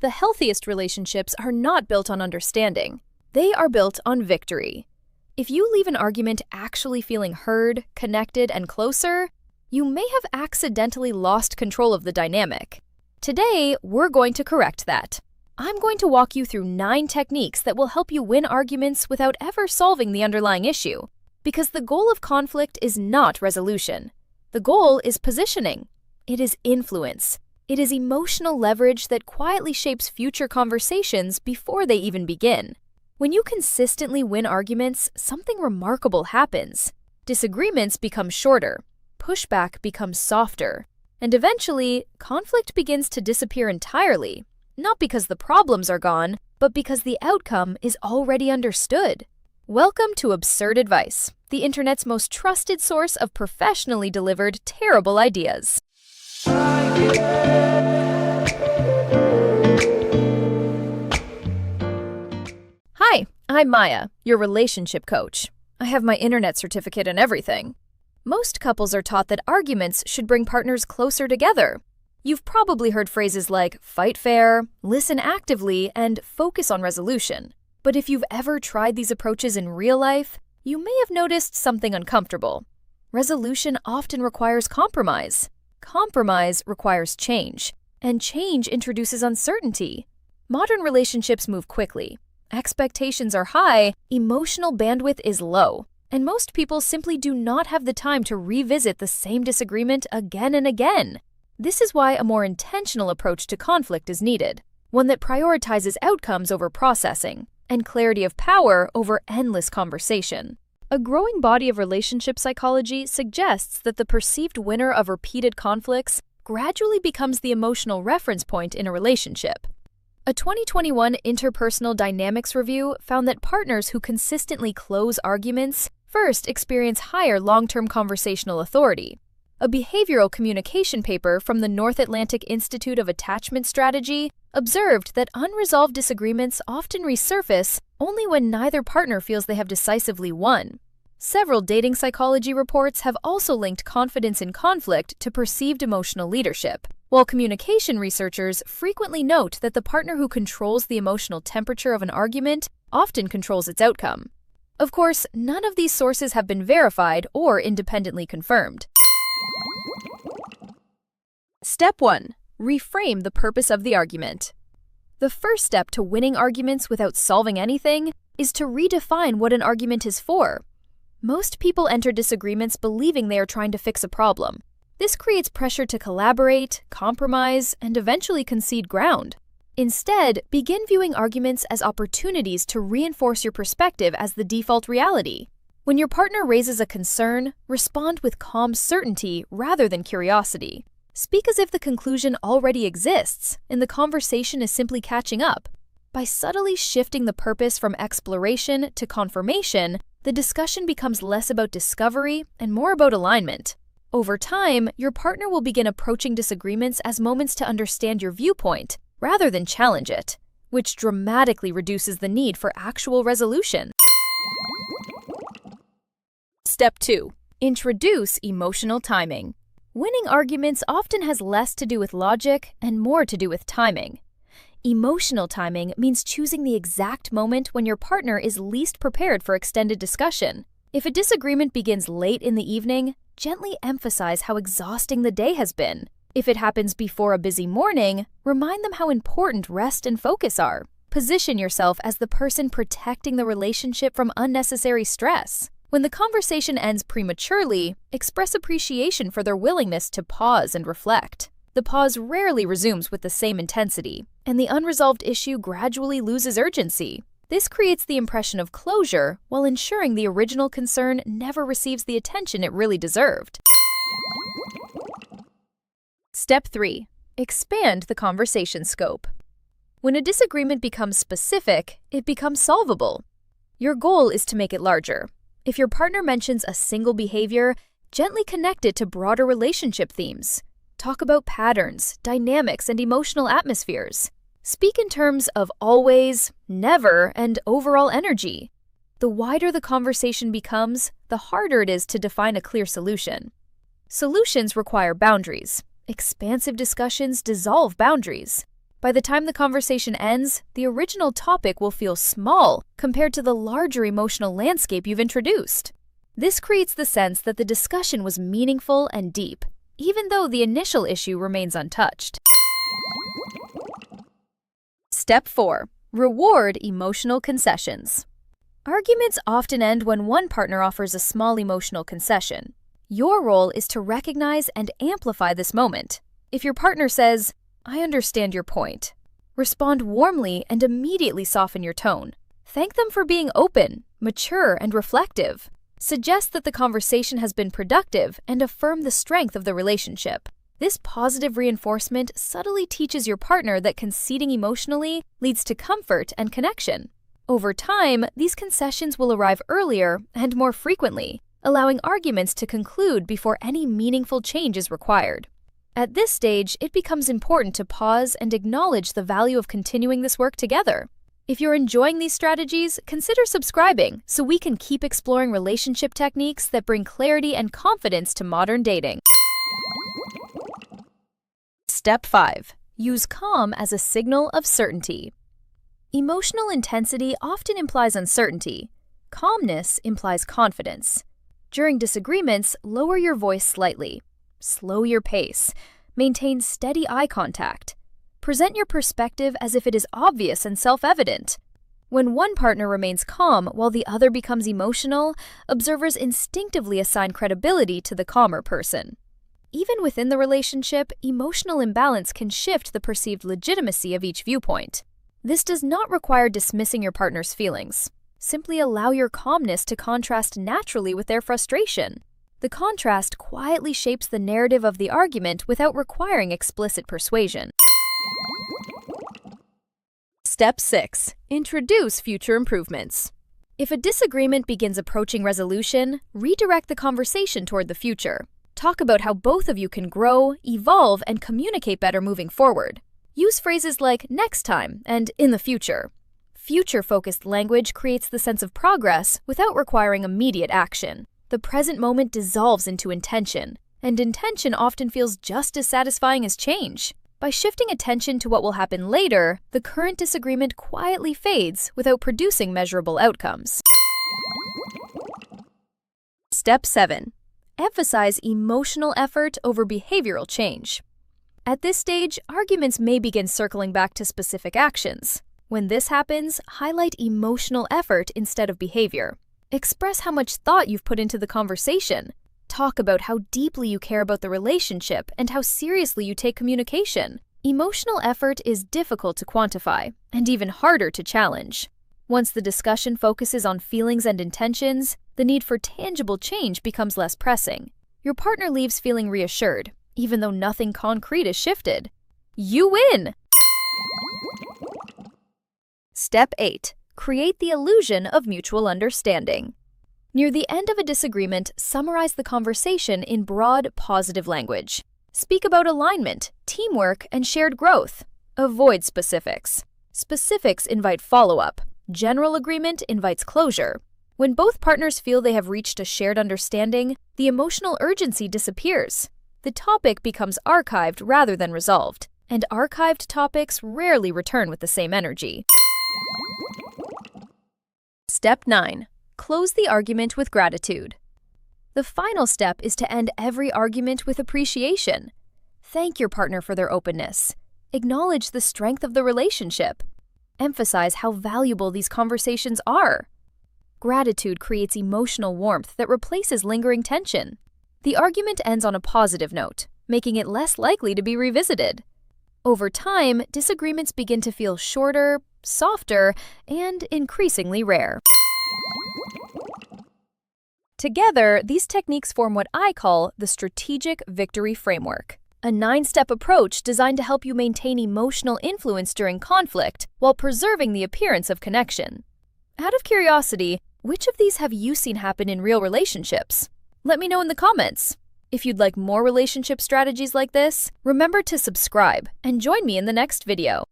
The healthiest relationships are not built on understanding. They are built on victory. If you leave an argument actually feeling heard, connected, and closer, you may have accidentally lost control of the dynamic. Today, we're going to correct that. I'm going to walk you through 9 techniques that will help you win arguments without ever solving the underlying issue. Because the goal of conflict is not resolution. The goal is positioning. It is influence. It is emotional leverage that quietly shapes future conversations before they even begin. When you consistently win arguments, something remarkable happens. Disagreements become shorter, pushback becomes softer, and eventually, conflict begins to disappear entirely, not because the problems are gone, but because the outcome is already understood. Welcome to Absurd Advice, the internet's most trusted source of professionally delivered terrible ideas. Hi, I'm Maya, your relationship coach. I have my internet certificate and everything. Most couples are taught that arguments should bring partners closer together. You've probably heard phrases like fight fair, listen actively, and focus on resolution. But if you've ever tried these approaches in real life, you may have noticed something uncomfortable. Resolution often requires compromise. Compromise requires change, and change introduces uncertainty. Modern relationships move quickly. Expectations are high, emotional bandwidth is low, and most people simply do not have the time to revisit the same disagreement again and again. This is why a more intentional approach to conflict is needed, one that prioritizes outcomes over processing, and clarity of power over endless conversation. A growing body of relationship psychology suggests that the perceived winner of repeated conflicts gradually becomes the emotional reference point in a relationship. A 2021 interpersonal dynamics review found that partners who consistently close arguments first experience higher long-term conversational authority. A behavioral communication paper from the North Atlantic Institute of Attachment Strategy observed that unresolved disagreements often resurface only when neither partner feels they have decisively won. Several dating psychology reports have also linked confidence in conflict to perceived emotional leadership, while communication researchers frequently note that the partner who controls the emotional temperature of an argument often controls its outcome. Of course, none of these sources have been verified or independently confirmed. Step 1. Reframe the purpose of the argument. The first step to winning arguments without solving anything is to redefine what an argument is for. Most people enter disagreements believing they are trying to fix a problem. This creates pressure to collaborate, compromise, and eventually concede ground. Instead, begin viewing arguments as opportunities to reinforce your perspective as the default reality. When your partner raises a concern, respond with calm certainty rather than curiosity. Speak as if the conclusion already exists and the conversation is simply catching up. By subtly shifting the purpose from exploration to confirmation, the discussion becomes less about discovery and more about alignment. Over time, your partner will begin approaching disagreements as moments to understand your viewpoint rather than challenge it, which dramatically reduces the need for actual resolution. Step 2. Introduce emotional timing. Winning arguments often has less to do with logic and more to do with timing. Emotional timing means choosing the exact moment when your partner is least prepared for extended discussion. If a disagreement begins late in the evening, gently emphasize how exhausting the day has been. If it happens before a busy morning, remind them how important rest and focus are. Position yourself as the person protecting the relationship from unnecessary stress. When the conversation ends prematurely, express appreciation for their willingness to pause and reflect. The pause rarely resumes with the same intensity, and the unresolved issue gradually loses urgency. This creates the impression of closure while ensuring the original concern never receives the attention it really deserved. Step 3. Expand the conversation scope. When a disagreement becomes specific, it becomes solvable. Your goal is to make it larger. If your partner mentions a single behavior, gently connect it to broader relationship themes. Talk about patterns, dynamics, and emotional atmospheres. Speak in terms of always, never, and overall energy. The wider the conversation becomes, the harder it is to define a clear solution. Solutions require boundaries. Expansive discussions dissolve boundaries. By the time the conversation ends, the original topic will feel small compared to the larger emotional landscape you've introduced. This creates the sense that the discussion was meaningful and deep, even though the initial issue remains untouched. Step 4. Reward emotional concessions. Arguments often end when one partner offers a small emotional concession. Your role is to recognize and amplify this moment. If your partner says, "I understand your point," respond warmly and immediately soften your tone. Thank them for being open, mature, and reflective. Suggest that the conversation has been productive and affirm the strength of the relationship. This positive reinforcement subtly teaches your partner that conceding emotionally leads to comfort and connection. Over time, these concessions will arrive earlier and more frequently, allowing arguments to conclude before any meaningful change is required. At this stage, it becomes important to pause and acknowledge the value of continuing this work together. If you're enjoying these strategies, consider subscribing so we can keep exploring relationship techniques that bring clarity and confidence to modern dating. Step 5. Use calm as a signal of certainty. Emotional intensity often implies uncertainty. Calmness implies confidence. During disagreements, lower your voice slightly. Slow your pace. Maintain steady eye contact. Present your perspective as if it is obvious and self-evident. When one partner remains calm while the other becomes emotional, observers instinctively assign credibility to the calmer person. Even within the relationship, emotional imbalance can shift the perceived legitimacy of each viewpoint. This does not require dismissing your partner's feelings. Simply allow your calmness to contrast naturally with their frustration. The contrast quietly shapes the narrative of the argument without requiring explicit persuasion. Step 6. Introduce future improvements. If a disagreement begins approaching resolution, redirect the conversation toward the future. Talk about how both of you can grow, evolve, and communicate better moving forward. Use phrases like "next time" and "in the future." Future-focused language creates the sense of progress without requiring immediate action. The present moment dissolves into intention, and intention often feels just as satisfying as change. By shifting attention to what will happen later, the current disagreement quietly fades without producing measurable outcomes. Step 7. Emphasize emotional effort over behavioral change. At this stage, arguments may begin circling back to specific actions. When this happens, highlight emotional effort instead of behavior. Express how much thought you've put into the conversation. Talk about how deeply you care about the relationship and how seriously you take communication. Emotional effort is difficult to quantify and even harder to challenge. Once the discussion focuses on feelings and intentions, the need for tangible change becomes less pressing. Your partner leaves feeling reassured, even though nothing concrete is shifted. You win! Step 8. Create the illusion of mutual understanding. Near the end of a disagreement, summarize the conversation in broad, positive language. Speak about alignment, teamwork, and shared growth. Avoid specifics. Specifics invite follow-up. General agreement invites closure. When both partners feel they have reached a shared understanding, the emotional urgency disappears. The topic becomes archived rather than resolved, and archived topics rarely return with the same energy. Step 9. Close the argument with gratitude. The final step is to end every argument with appreciation. Thank your partner for their openness. Acknowledge the strength of the relationship. Emphasize how valuable these conversations are. Gratitude creates emotional warmth that replaces lingering tension. The argument ends on a positive note, making it less likely to be revisited. Over time, disagreements begin to feel shorter, softer, and increasingly rare. Together, these techniques form what I call the Strategic Victory Framework, a 9-step approach designed to help you maintain emotional influence during conflict while preserving the appearance of connection. Out of curiosity, which of these have you seen happen in real relationships? Let me know in the comments. If you'd like more relationship strategies like this, remember to subscribe and join me in the next video.